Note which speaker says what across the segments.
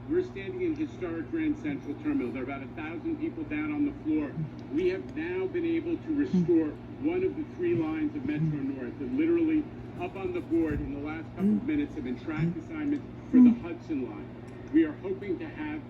Speaker 1: we're standing in historic Grand Central Terminal. There are about 1,000 people down on the floor. We have now been able to restore one of the 3 lines of Metro North that literally up on the board in the last couple of minutes have been track assignments for the Hudson line. We are hoping to have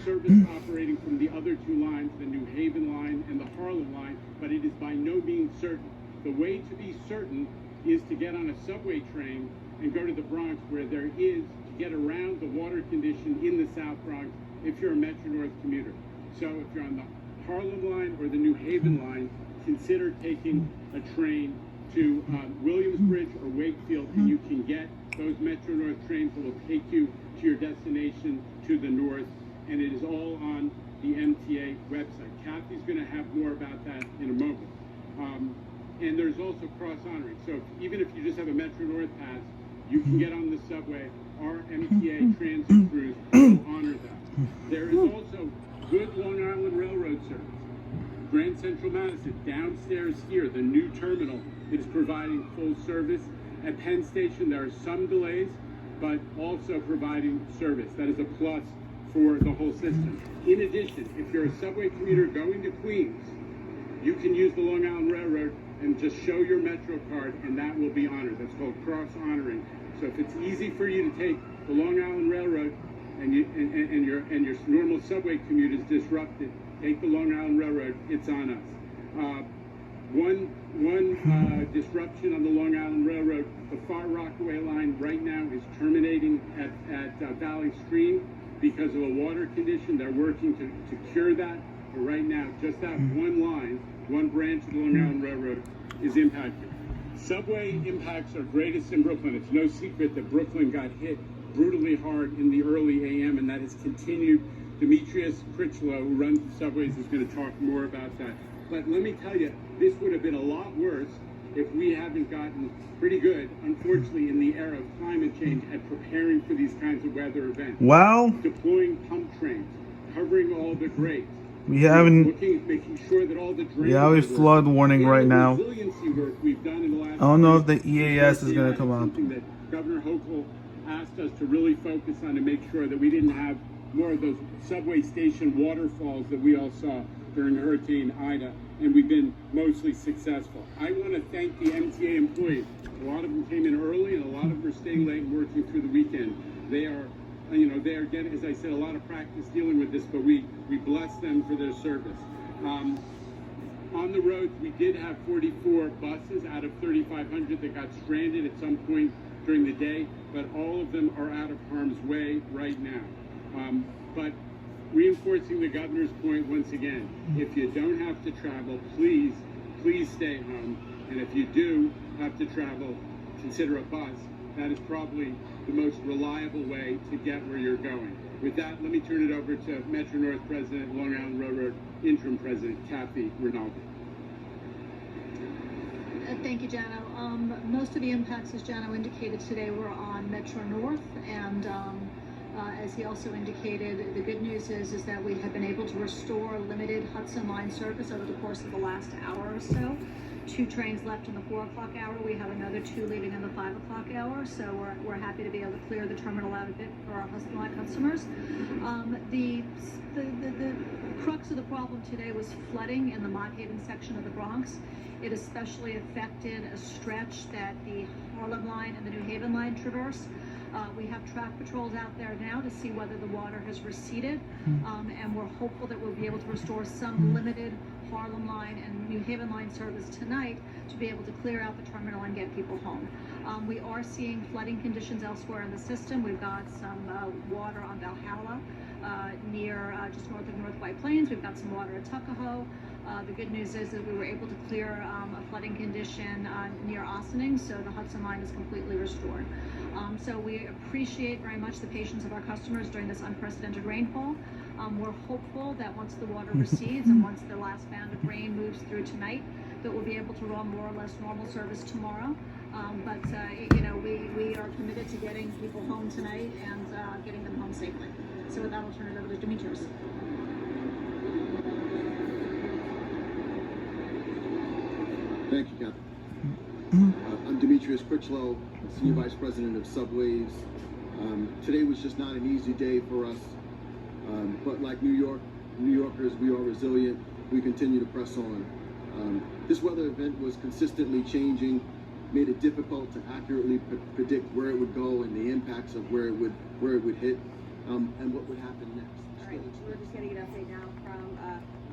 Speaker 1: service operating from the other 2 lines, the New Haven line and the Harlem line, but it is by no means certain. The way to be certain is to get on a subway train and go to the Bronx, where there is to get around the water condition in the South Bronx if you're a Metro North commuter. So if you're on the Harlem line or the New Haven line, consider taking a train to Williamsbridge or Wakefield, and you can get those Metro North trains that will take you to your destination to the north, and it is all on the MTA website. Kathy's going to have more about that in a moment. And there's also cross honoring. So even if you just have a Metro North pass, you can get on the subway. Our MTA transit crews will honor that. There is also good Long Island Railroad service. Grand Central Madison, downstairs here, the new terminal is providing full service. At Penn Station, there are some delays, but also providing service. That is a plus for the whole system. In addition, if you're a subway commuter going to Queens, you can use the Long Island Railroad and just show your Metro card, and that will be honored. That's called cross honoring. So if it's easy for you to take the Long Island Railroad and your normal subway commute is disrupted, take the Long Island Railroad. It's on us. One disruption on the Long Island Railroad, the Far Rockaway line right now is terminating at Valley Stream because of a water condition. They're working to cure that. But right now, just that one line, one branch of the Long Island Railroad is impacted. Subway impacts are greatest in Brooklyn. It's no secret that Brooklyn got hit brutally hard in the early AM, and that has continued. Demetrius Critchlow, who runs the subways, is going to talk more about that. But let me tell you, this would have been a lot worse if we haven't gotten pretty good, unfortunately, in the era of climate change at preparing for these kinds of weather events.
Speaker 2: Well,
Speaker 1: Deploying pump trains, covering all the grades.
Speaker 2: we haven't.
Speaker 1: Making sure that all the drains
Speaker 2: Yeah, we flood warning right now.
Speaker 1: Resiliency work we've done in the last
Speaker 2: I don't know if the EAS is going to come up.
Speaker 1: Something that Governor Hochul asked us to really focus on to make sure that we didn't have more of those subway station waterfalls that we all saw during Hurricane Ida, and we've been mostly successful. I want to thank the MTA employees. A lot of them came in early, and a lot of them are staying late and working through the weekend. They are getting, as I said, a lot of practice dealing with this, but we bless them for their service. On the roads, we did have 44 buses out of 3,500 that got stranded at some point during the day, but all of them are out of harm's way right now. But reinforcing the governor's point once again, if you don't have to travel, please stay home. And if you do have to travel, consider a bus. That is probably the most reliable way to get where you're going. With that, let me turn it over to Metro North President, Long Island Railroad Interim President, Kathy Rinaldi.
Speaker 3: Thank you, Jano. Most of the impacts, as Jano indicated today, were on Metro North, and as he also indicated, the good news is that we have been able to restore limited Hudson Line service over the course of the last hour or so. 2 trains left in the 4 o'clock hour. We have another 2 leaving in the 5 o'clock hour. So we're happy to be able to clear the terminal out a bit for our Hudson Line customers. The crux of the problem today was flooding in the Mott Haven section of the Bronx. It especially affected a stretch that the Harlem Line and the New Haven Line traverse. We have track patrols out there now to see whether the water has receded, and we're hopeful that we'll be able to restore some limited Harlem Line and New Haven Line service tonight to be able to clear out the terminal and get people home. We are seeing flooding conditions elsewhere in the system. We've got some water on Valhalla near just north of North White Plains. We've got some water at Tuckahoe. The good news is that we were able to clear a flooding condition near Ossining, so the Hudson Line is completely restored. So we appreciate very much the patience of our customers during this unprecedented rainfall. We're hopeful that once the water recedes and once the last band of rain moves through tonight, that we'll be able to run more or less normal service tomorrow. But we are committed to getting people home tonight and getting them home safely. So with that, I'll turn it over to Demetrius.
Speaker 4: Thank you, Kathy. I'm Demetrius Critchlow, Senior Vice President of Subways, Today was just not an easy day for us, but like New Yorkers, we are resilient. We continue to press on. This weather event was consistently changing, made it difficult to accurately predict where it would go and the impacts of where it would hit, and what would happen next.
Speaker 5: All right, we're just getting an update now from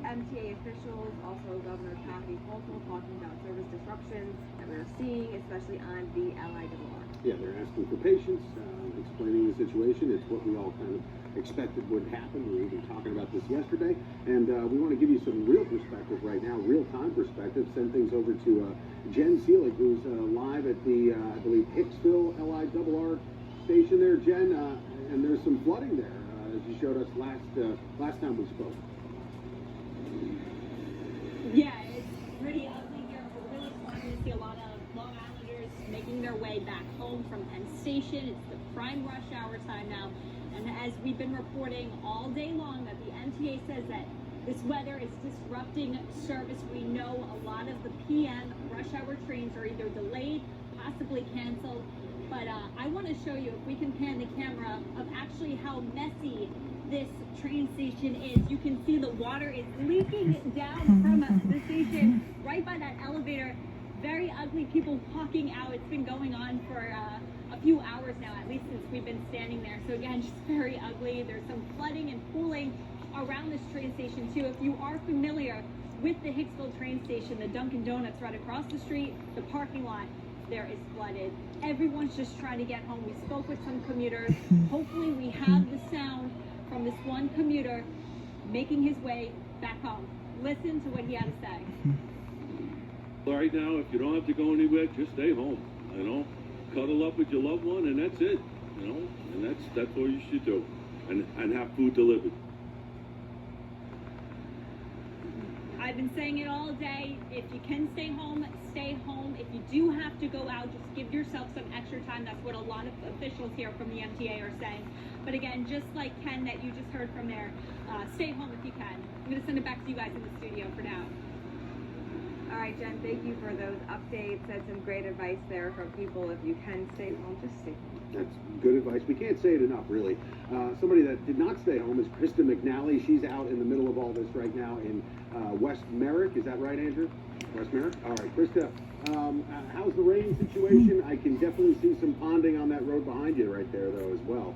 Speaker 5: MTA officials, also Governor Kathy Hochul, talking about service disruptions that we're seeing, especially on the LIRR.
Speaker 6: Yeah, they're asking for patience, explaining the situation. It's what we all kind of expected would happen. We were even talking about this yesterday, and we want to give you some real perspective right now, real-time perspective. Send things over to Jen Seelig, who's live at the, I believe, Hicksville LIRR station there. Jen, and there's some flooding there, as you showed us last time we spoke.
Speaker 7: Yeah, it's pretty ugly here. We're really starting to see a lot of Long Islanders making their way back home from Penn Station. It's the prime rush hour time now. And as we've been reporting all day long, that the MTA says that this weather is disrupting service. We know a lot of the PM rush hour trains are either delayed, possibly canceled. But I want to show you, if we can pan the camera, of actually how messy this train station is. You can see the water is leaking down from the station right by that elevator. Very ugly, people walking out. It's been going on for a few hours now, at least since we've been standing there. So again, just very ugly. There's some flooding and pooling around this train station too. If you are familiar with the Hicksville train station, the Dunkin' Donuts right across the street, the parking lot there is flooded. Everyone's just trying to get home. We spoke with some commuters. Hopefully we have the sound from this one commuter making his way back home. Listen to what he had to say.
Speaker 8: Right now, if you don't have to go anywhere, just stay home, you know, cuddle up with your loved one, and that's it, you know, and that's all you should do, and have food delivered.
Speaker 7: I've been saying it all day. If you can stay home, stay home. If you do have to go out, just give yourself some extra time. That's what a lot of officials here from the MTA are saying. But again, just like Ken that you just heard from there, stay home if you can. I'm going to send it back to you guys in the studio for now.
Speaker 5: All right, Jen, thank you for those updates and some great advice there from people. If you can stay home, just stay home.
Speaker 6: That's good advice. We can't say it enough, really. Somebody that did not stay home is Krista McNally. She's out in the middle of all this right now in West Merrick. Is that right, Andrew? West Merrick? All right, Krista, how's the rain situation? I can definitely see some ponding on that road behind you right there, though, as well.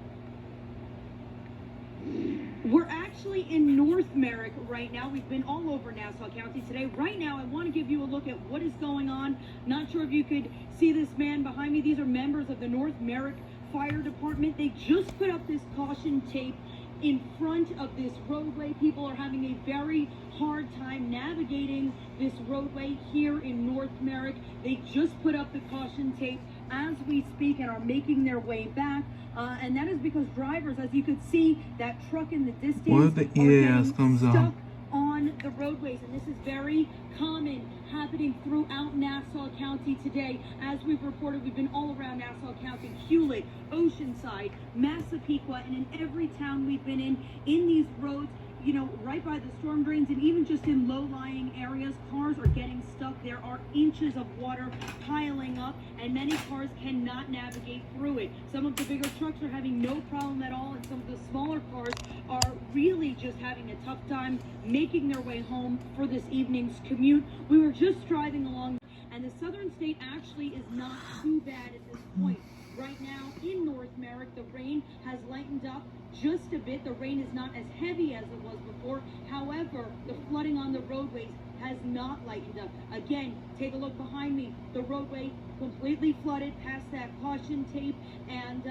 Speaker 9: We're actually in North Merrick right now. We've been all over Nassau County today. Right now, I want to give you a look at what is going on. Not sure if you could see this man behind me. These are members of the North Merrick Fire Department. They just put up this caution tape in front of this roadway. People are having a very hard time navigating this roadway here in North Merrick. They just put up the caution tape as we speak and are making their way back. And that is because drivers, as you could see, that truck in the distance,
Speaker 2: What if the EAS comes
Speaker 9: stuck
Speaker 2: out?
Speaker 9: on the roadways, and this is very common happening throughout Nassau County today. As we've reported, we've been all around Nassau County, Hewlett, Oceanside, Massapequa, and in every town we've been in these roads, you know, right by the storm drains, and even just in low-lying areas, cars are getting stuck. There are inches of water piling up, and many cars cannot navigate through it. Some of the bigger trucks are having no problem at all, and some of the smaller cars are really just having a tough time making their way home for this evening's commute. We were just driving along, and the southern state actually is not too bad at this point. Right now in North Merrick, the rain has lightened up just a bit. The rain is not as heavy as it was before. However, the flooding on the roadways has not lightened up. Again, take a look behind me. The roadway completely flooded past that caution tape. And,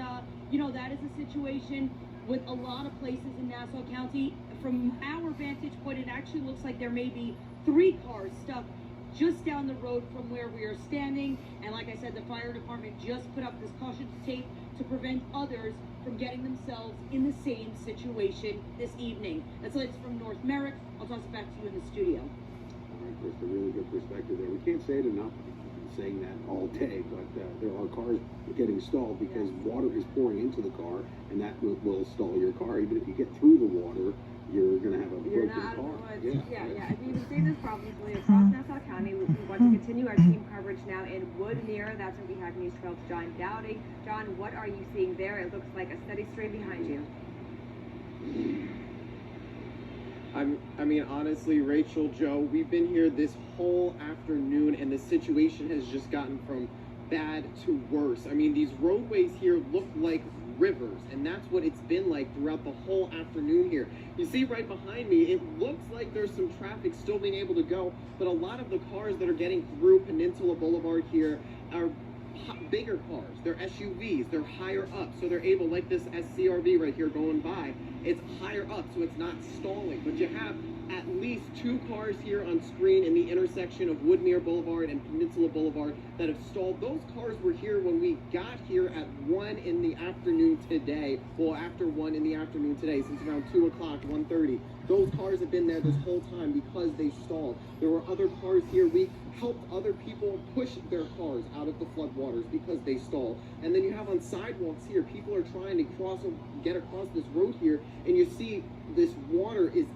Speaker 9: you know, that is a situation with a lot of places in Nassau County. From our vantage point, it actually looks like there may be 3 cars stuck just down the road from where we are standing. And like I said, the fire department just put up this caution tape to prevent others from getting themselves in the same situation this evening. That's it from North Merrick. I'll toss it back to you in the studio.
Speaker 6: All right, Krista, really good perspective there. We can't say it enough. saying that all day, but there are cars getting stalled because water is pouring into the car, and that will stall your car. Even if you get through the water, you're going to have a
Speaker 5: You're
Speaker 6: broken
Speaker 5: not out
Speaker 6: car.
Speaker 5: of the woods. Yeah. And we've been seeing this problem across Nassau County. We want to continue our team coverage now in Woodmere. That's where we have News 12's John Dowding. John, what are you seeing there? It looks like a steady stream behind you.
Speaker 10: I mean, honestly, Rachel, Joe, we've been here this whole afternoon, and the situation has just gotten from bad to worse. I mean, these roadways here look like rivers, and that's what it's been like throughout the whole afternoon here. You see right behind me, it looks like there's some traffic still being able to go, but a lot of the cars that are getting through Peninsula Boulevard here are bigger cars. They're SUVs. They're higher up, so they're able, like this SCRV right here going by, it's higher up, so it's not stalling. But you have at least 2 cars here on screen in the intersection of Woodmere Boulevard and Peninsula Boulevard that have stalled. Those cars were here when we got here at 1 in the afternoon today. Well, after 1 in the afternoon today, since around 2 o'clock, 1:30. Those cars have been there this whole time because they stalled. There were other cars here. We helped other people push their cars out of the floodwaters because they stalled. And then you have on sidewalks here, people are trying to get across this road here, and you see this water is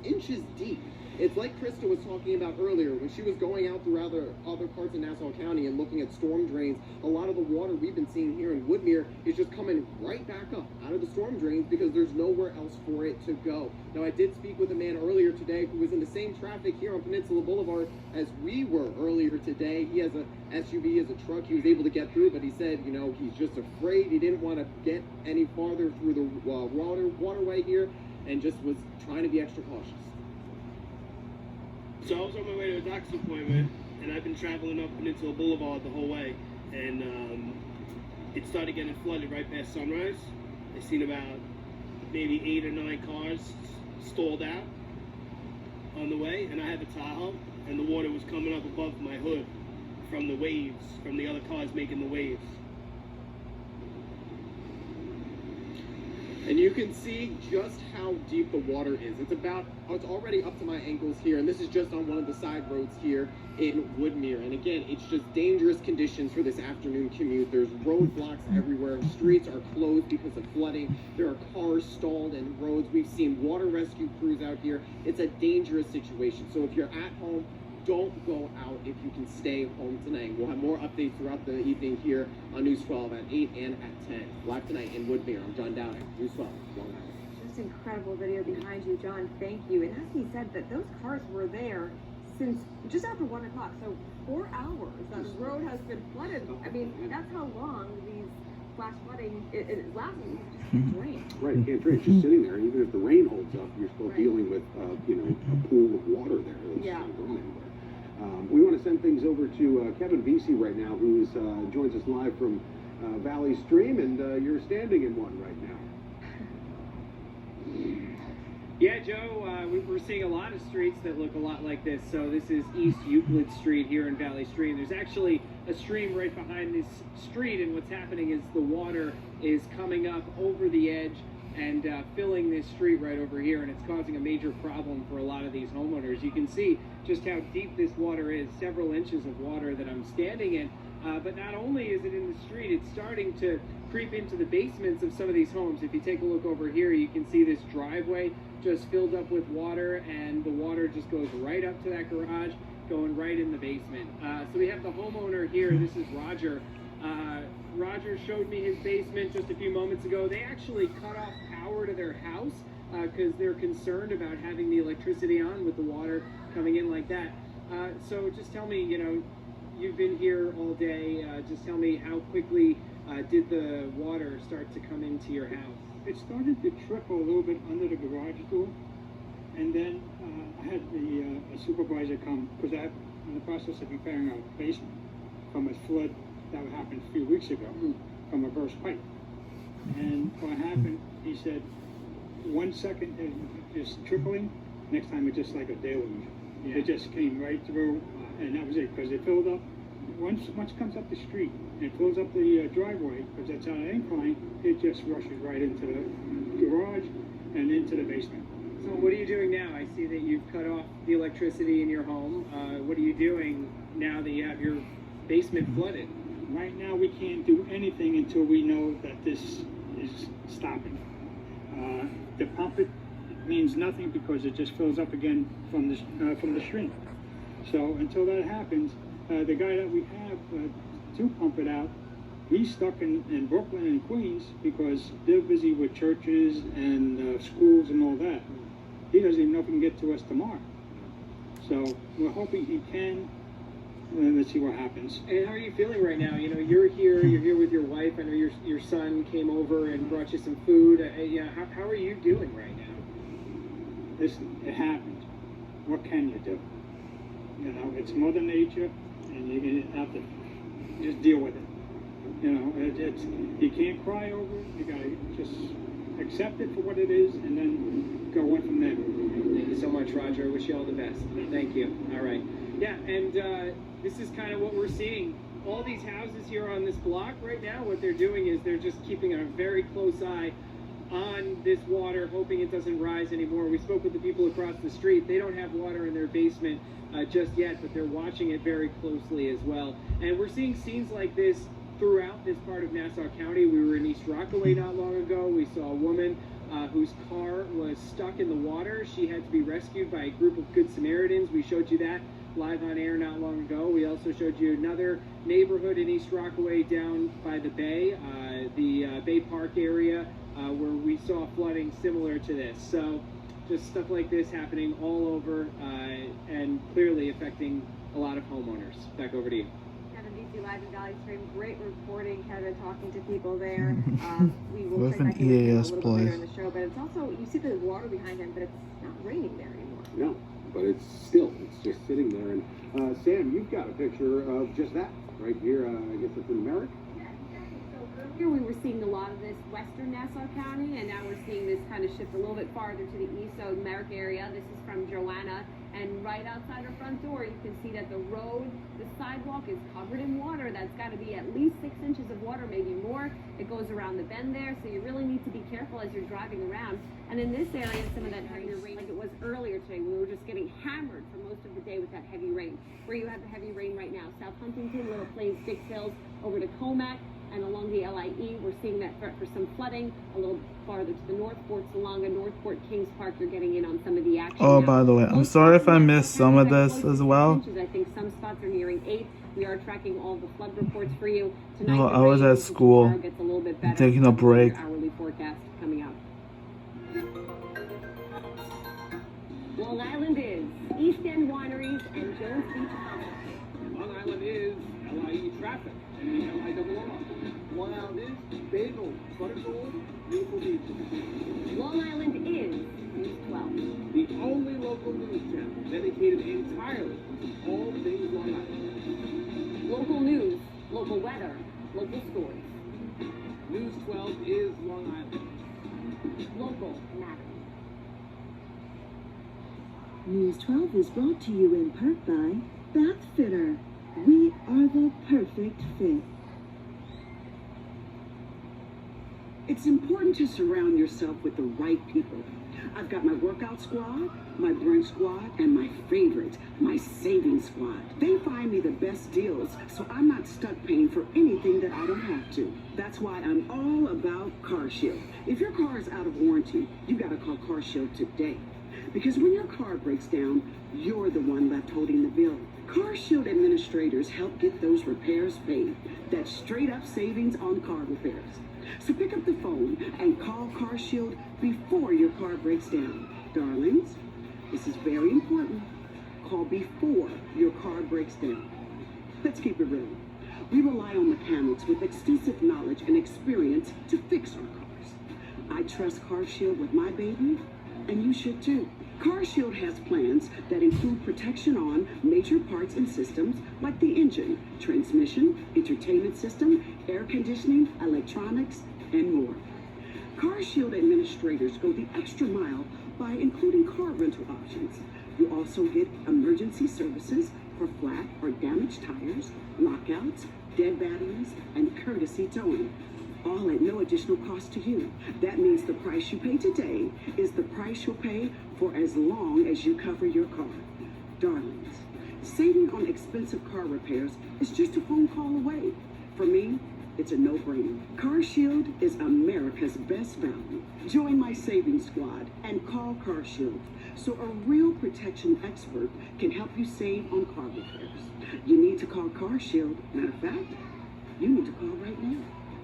Speaker 10: inches deep. It's like Krista was talking about earlier when she was going out through other parts of Nassau County and looking at storm drains. A lot of the water we've been seeing here in Woodmere is just coming right back up out of the storm drains because there's nowhere else for it to go. Now, I did speak with a man earlier today who was in the same traffic here on Peninsula Boulevard as we were earlier today. He has a SUV, he has a truck. He was able to get through, but he said, you know, he's just afraid. He didn't want to get any farther through the waterway here and just was trying to be extra cautious.
Speaker 11: So I was on my way to a doctor's appointment, and I've been traveling up Peninsula Boulevard the whole way, and it started getting flooded right past Sunrise. I seen about maybe 8 or 9 cars stalled out on the way, and I have a Tahoe, and the water was coming up above my hood from the waves, from the other cars making the waves.
Speaker 10: And you can see just how deep the water is. It's already up to my ankles here, and this is just on one of the side roads here in Woodmere. And again, it's just dangerous conditions for this afternoon commute. There's roadblocks everywhere. Streets are closed because of flooding. There are cars stalled in roads. We've seen water rescue crews out here. It's a dangerous situation. So if you're at home, don't go out if you can stay home tonight. We'll have more updates throughout the evening here on News 12 at 8 and at 10. Live tonight in Woodmere, I'm John Downing, News 12, Long Island.
Speaker 5: Just incredible video behind you, John. Thank you. And as he said, that those cars were there since just after 1 o'clock, so 4 hours that the road has been flooded. I mean, that's how long these flash flooding it lasts. You just can't drain.
Speaker 6: Right, you can't drain. It's just sitting there. Even if the rain holds up, you're still
Speaker 5: Right.
Speaker 6: dealing with, a pool of water there. It's
Speaker 5: Yeah.
Speaker 6: not going anywhere. We want to send things over to Kevin Vesey right now, who joins us live from Valley Stream, and you're standing in one right now.
Speaker 12: Yeah, Joe, we're seeing a lot of streets that look a lot like this. So this is East Euclid Street here in Valley Stream. There's actually a stream right behind this street, and what's happening is the water is coming up over the edge and filling this street right over here, and it's causing a major problem for a lot of these homeowners. You can see just how deep this water is, several inches of water that I'm standing in. But not only is it in the street, it's starting to creep into the basements of some of these homes. If you take a look over here, you can see this driveway just filled up with water, and the water just goes right up to that garage, going right in the basement. So we have the homeowner here. This is Roger. Roger showed me his basement just a few moments ago. They actually cut off power to their house because they're concerned about having the electricity on with the water coming in like that. So just tell me, you've been here all day. Just tell me, how quickly did the water start to come into your house?
Speaker 13: It started to trickle a little bit under the garage door, and then I had the supervisor come, because I'm in the process of repairing our basement from a flood that happened a few weeks ago from a burst pipe. And what happened, he said, 1 second it just trickling, next time it's just like a deluge.
Speaker 12: Yeah.
Speaker 13: It just came right through, and that was it, because it filled up. Once it comes up the street and it fills up the driveway, because it's on an incline, it just rushes right into the garage and into the basement.
Speaker 12: So what are you doing now? I see that you've cut off the electricity in your home. What are you doing now that you have your basement flooded.
Speaker 13: Right now, we can't do anything until we know that this is stopping. To pump it means nothing because it just fills up again from the stream. So until that happens, the guy that we have to pump it out, he's stuck in Brooklyn and Queens because they're busy with churches and schools and all that. He doesn't even know if he can get to us tomorrow. So we're hoping he can. And let's see what happens.
Speaker 12: And how are you feeling right now? You know, you're here with your wife. I know your son came over and brought you some food. Yeah, how are you doing right now?
Speaker 13: Listen, it happened. What can you do? You know, it's Mother Nature, and you're gonna have to just deal with it. You know, it's you can't cry over it. You gotta just accept it for what it is, and then go on from there.
Speaker 12: Thank you so much, Roger. I wish you all the best. Thank you. All right. Yeah, and this is kind of what we're seeing. All these houses here on this block right now, what they're doing is they're just keeping a very close eye on this water, hoping it doesn't rise anymore. We spoke with the people across the street. They don't have water in their basement just yet, but they're watching it very closely as well. And we're seeing scenes like this throughout this part of Nassau County. We were in East Rockaway not long ago. We saw a woman whose car was stuck in the water. She had to be rescued by a group of Good Samaritans. We showed you that live on air not long ago. We also showed you another neighborhood in East Rockaway down by the bay, the Bay Park area, where we saw flooding similar to this. So just stuff like this happening all over and clearly affecting a lot of homeowners. Back over to you.
Speaker 5: Kevin, DC Live in Valley Stream, great reporting, Kevin, talking to people there. We will
Speaker 2: With
Speaker 5: check
Speaker 2: an
Speaker 5: back in with him a
Speaker 2: EAS
Speaker 5: little bit later
Speaker 2: place.
Speaker 5: in the show, but it's also, you see the water behind him, but it's not raining there anymore.
Speaker 6: No, but it's just sitting there. And Sam, you've got a picture of just that right here. I guess it's in Merrick.
Speaker 5: Here we were seeing a lot of this western Nassau County, and now we're seeing this kind of shift a little bit farther to the east, so Merrick area. This is from Joanna, and right outside her front door, you can see that the road, the sidewalk is covered in water. That's got to be at least 6 inches of water, maybe more. It goes around the bend there, so you really need to be careful as you're driving around. And in this area, some of that heavier rain, like it was earlier today, we were just getting hammered for most of the day with that heavy rain. Where you have the heavy rain right now, South Huntington, Little Plains, Dix Hills, over to Comac, and along the LIE, we're seeing that threat for some flooding. A little farther to the north, Fort Salonga, Northport, Kings Park, you're getting in on some of the action.
Speaker 2: Oh,
Speaker 5: now.
Speaker 2: by the way, I'm
Speaker 5: Most
Speaker 2: sorry
Speaker 5: spots
Speaker 2: if I
Speaker 5: in
Speaker 2: missed
Speaker 5: Nassau
Speaker 2: some of
Speaker 5: County,
Speaker 2: this
Speaker 5: close
Speaker 2: as
Speaker 5: to
Speaker 2: well.
Speaker 5: 6 inches. I think some spots are nearing 8. We are tracking all the flood reports for you. Tonight,
Speaker 2: Well,
Speaker 5: the
Speaker 2: I was
Speaker 5: rain
Speaker 2: at
Speaker 5: into
Speaker 2: school,
Speaker 5: tomorrow gets a little bit better.
Speaker 2: taking a break.
Speaker 5: Hourly forecast coming out. Long Island is East End Wineries and Jones Beach.
Speaker 14: Long Island is LIE traffic and the LIRR. Long Island is Bagel, Buttergold, beautiful beaches.
Speaker 5: Long Island is News 12.
Speaker 14: The only local news channel dedicated entirely to all things Long Island.
Speaker 5: Local news, local weather, local stories.
Speaker 14: News 12 is Long Island.
Speaker 5: Local matters.
Speaker 15: News 12 is brought to you in part by Bath Fitter. We are the perfect fit.
Speaker 16: It's important to surround yourself with the right people. I've got my workout squad, my brunch squad, and my favorite, my savings squad. They find me the best deals, so I'm not stuck paying for anything that I don't have to. That's why I'm all about CarShield. If your car is out of warranty, you gotta call CarShield today. Because when your car breaks down, you're the one left holding the bill. CarShield administrators help get those repairs paid. That's straight up savings on car repairs. So pick up the phone and call CarShield before your car breaks down. Darlings, this is very important. Call before your car breaks down. Let's keep it real. We rely on mechanics with extensive knowledge and experience to fix our cars. I trust CarShield with my baby, and you should too. CarShield has plans that include protection on major parts and systems like the engine, transmission, entertainment system, air conditioning, electronics, and more. CarShield administrators go the extra mile by including car rental options. You also get emergency services for flat or damaged tires, lockouts, dead batteries, and courtesy towing. All at no additional cost to you. That means the price you pay today is the price you'll pay for as long as you cover your car. Darlings, Saving on expensive car repairs is just a phone call away. For me, it's a no-brainer. CarShield is America's best value. Join my savings squad and call CarShield so a real protection expert can help you save on car repairs. You need to call CarShield. Matter of fact, you need to call right now.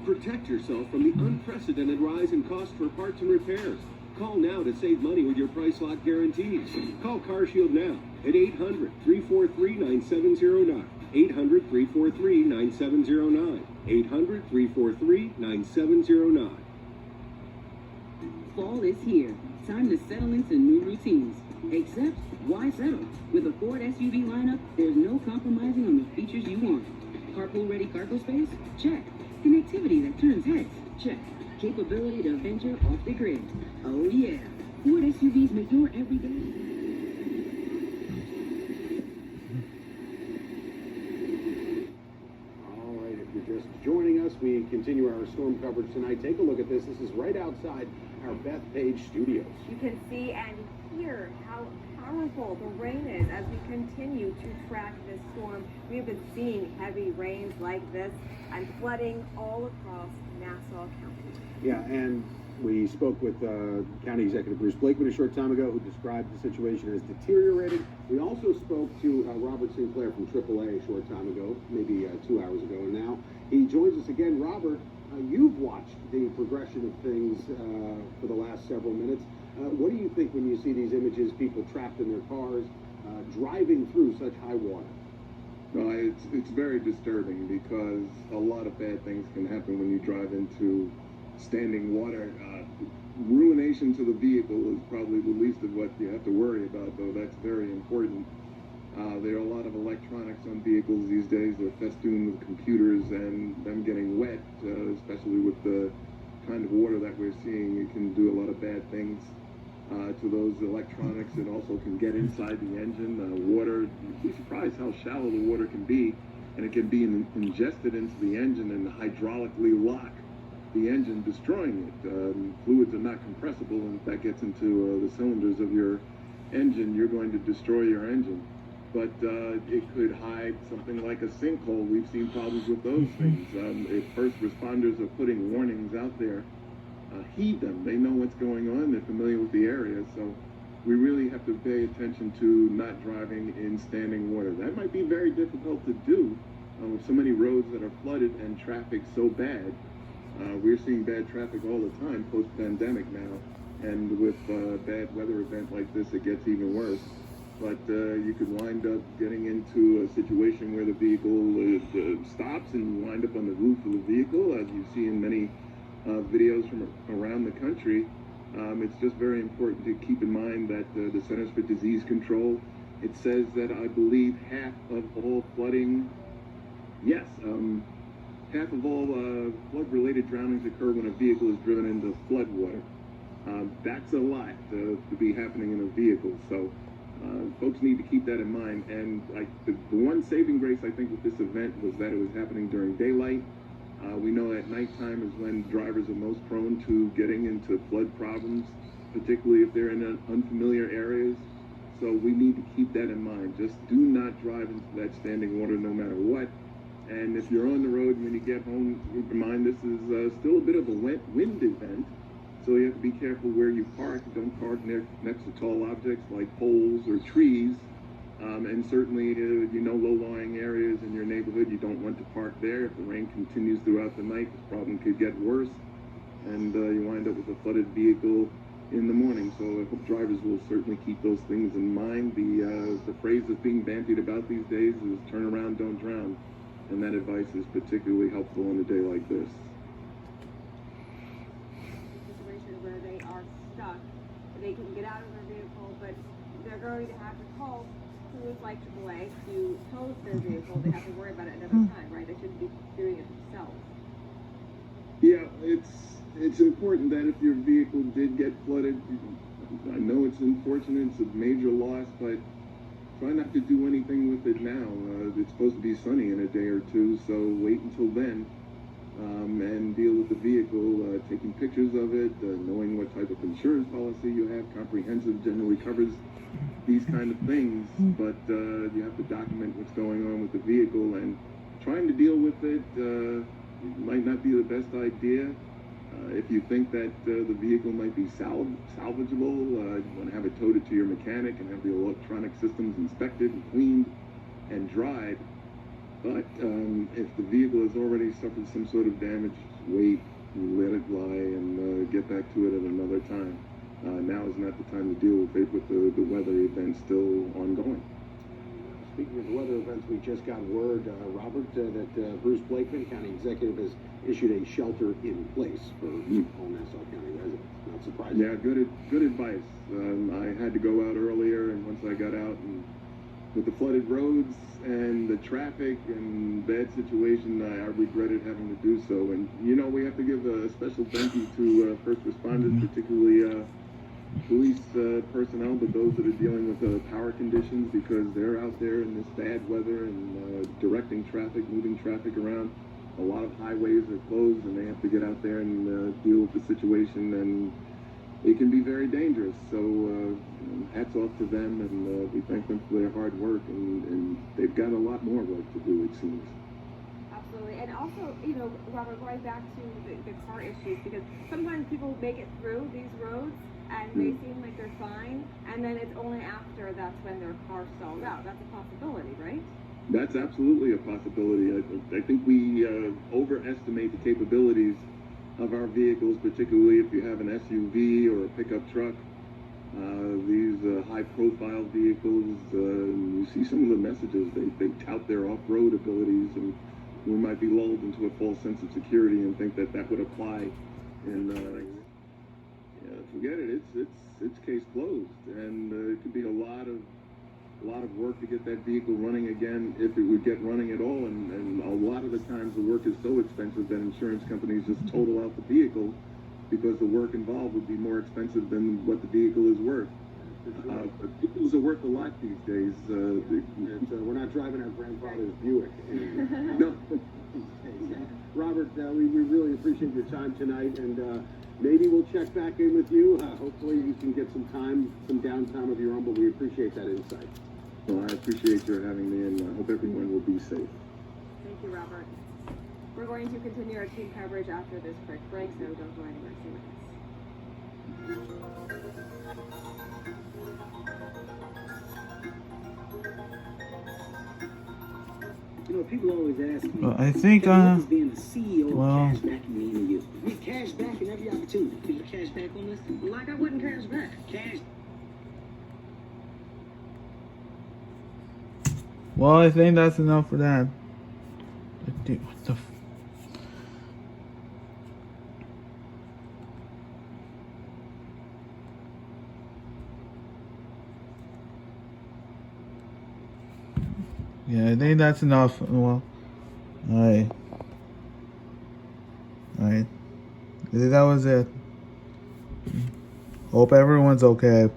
Speaker 4: Protect yourself from the unprecedented rise in cost for parts and repairs. Call now to save money with your price lock guarantees. Call CarShield now at 800-343-9709. 800-343-9709. 800-343-9709.
Speaker 17: Fall is here. Time to settle into new routines. Except, why settle? With a Ford SUV lineup, there's no compromising on the features you want. Carpool-ready cargo space? Check. Connectivity that turns heads? Check. Capability to venture off the grid? Oh yeah. Ford SUVs make your everyday.
Speaker 6: All right, if you're just joining us, we continue our storm coverage tonight. Take a look at this. This is right outside our Bethpage studios.
Speaker 5: You can see and hear how powerful the rain is as we continue to track this storm. We've been seeing heavy rains like this and flooding all across Nassau County.
Speaker 6: Yeah, and we spoke with County Executive Bruce Blakeman a short time ago, who described the situation as deteriorating. We also spoke to Robert Sinclair from AAA a short time ago, maybe 2 hours ago, and now he joins us again. Robert, you've watched the progression of things for the last several minutes. What do you think when you see these images, people trapped in their cars, driving through such high water?
Speaker 18: It's very disturbing because a lot of bad things can happen when you drive into standing water. Ruination to the vehicle is probably the least of what you have to worry about, though that's very important. There are a lot of electronics on vehicles these days. They're festooned with computers, and them getting wet, especially with the kind of water that we're seeing, it can do a lot of bad things to those electronics. It also can get inside the engine. Water, you'd be surprised how shallow the water can be, and it can be ingested into the engine and hydraulically lock the engine, destroying it. Fluids are not compressible, and if that gets into the cylinders of your engine, you're going to destroy your engine. But it could hide something like a sinkhole. We've seen problems with those things. If first responders are putting warnings out there, heed them. They know what's going on. They're familiar with the area. So we really have to pay attention to not driving in standing water. That might be very difficult to do with so many roads that are flooded and traffic so bad. We're seeing bad traffic all the time post-pandemic now. And with a bad weather event like this, it gets even worse. But you could wind up getting into a situation where the vehicle stops and you wind up on the roof of the vehicle, as you see in many videos from around the country. It's just very important to keep in mind that the Centers for Disease Control, it says that I believe half of all flooding, half of all flood-related drownings occur when a vehicle is driven into flood water. That's a lot to be happening in a vehicle. So folks need to keep that in mind. And the one saving grace, I think, with this event was that it was happening during daylight. We know at nighttime is when drivers are most prone to getting into flood problems, particularly if they're in unfamiliar areas. So we need to keep that in mind. Just do not drive into that standing water no matter what. And if you're on the road when you get home, keep in mind this is still a bit of a wind event. So you have to be careful where you park. Don't park next to tall objects like poles or trees. And certainly, low-lying areas in your neighborhood, you don't want to park there. If the rain continues throughout the night, the problem could get worse. And you wind up with a flooded vehicle in the morning. So I hope drivers will certainly keep those things in mind. The phrase that's being bandied about these days is turn around, don't drown. And that advice is particularly helpful on a day like this.
Speaker 5: Where they are stuck, they can get out of their vehicle, but they're going to have to call crews like AAA to tow their vehicle. They have to worry about it another time, right? They shouldn't be doing it themselves.
Speaker 18: Yeah, it's important that if your vehicle did get flooded, I know it's unfortunate, it's a major loss, but try not to do anything with it now. It's supposed to be sunny in a day or two, so wait until then. And deal with the vehicle, taking pictures of it, knowing what type of insurance policy you have. Comprehensive generally covers these kind of things, but you have to document what's going on with the vehicle, and trying to deal with it might not be the best idea. If you think that the vehicle might be salvageable, you want to have it towed to your mechanic and have the electronic systems inspected and cleaned and dried. But if the vehicle has already suffered some sort of damage, wait, let it lie, and get back to it at another time. Now is not the time to deal with it with the weather event still ongoing.
Speaker 6: Speaking of weather events, we just got word, Robert, that Bruce Blakeman, county executive, has issued a shelter in place for all Nassau County residents. Not surprising.
Speaker 18: Yeah, good advice. I had to go out earlier, and once I got out, and with the flooded roads and the traffic and bad situation, I regretted having to do so. And we have to give a special thank you to first responders, particularly police personnel, but those that are dealing with power conditions, because they're out there in this bad weather and directing traffic, moving traffic around. A lot of highways are closed, and they have to get out there and deal with the situation, and it can be very dangerous. So hats off to them, and we thank them for their hard work, and they've got a lot more work to do, it seems.
Speaker 5: Absolutely. And also, Robert, going back to the car issues, because sometimes people make it through these roads and they seem like they're fine, and then it's only after that's when their car stalls out. That's a possibility, right?
Speaker 18: That's absolutely a possibility. I think we overestimate the capabilities of our vehicles, particularly if you have an SUV or a pickup truck. These high-profile vehicles, you see some of the messages, they tout their off-road abilities, and we might be lulled into a false sense of security and think that would apply. And forget it. It's case closed, and it could be a lot of work to get that vehicle running again, if it would get running at all. And a lot of the times the work is so expensive that insurance companies just total out the vehicle, because the work involved would be more expensive than what the vehicle is worth. But vehicles are worth a lot these days.
Speaker 6: We're not driving our grandfather's Buick.
Speaker 18: No.
Speaker 6: Robert, we really appreciate your time tonight, and maybe we'll check back in with you. Hopefully you can get some downtime of your own, but we appreciate that insight.
Speaker 18: Well, I appreciate your having me, and I hope everyone will be safe.
Speaker 5: Thank you, Robert. We're going to continue our team coverage after this quick break, so don't go anywhere. Stay with us.
Speaker 14: People always ask me,
Speaker 2: I think,
Speaker 14: what does being the CEO
Speaker 2: well,
Speaker 14: of Cashback mean to you? We cash back in every opportunity. Could you cash back on this? Like I wouldn't cash back. Cash.
Speaker 2: well, I think that's enough for that. Dude, what the yeah, I think that's enough. Well, alright. I think that was it. Hope everyone's okay.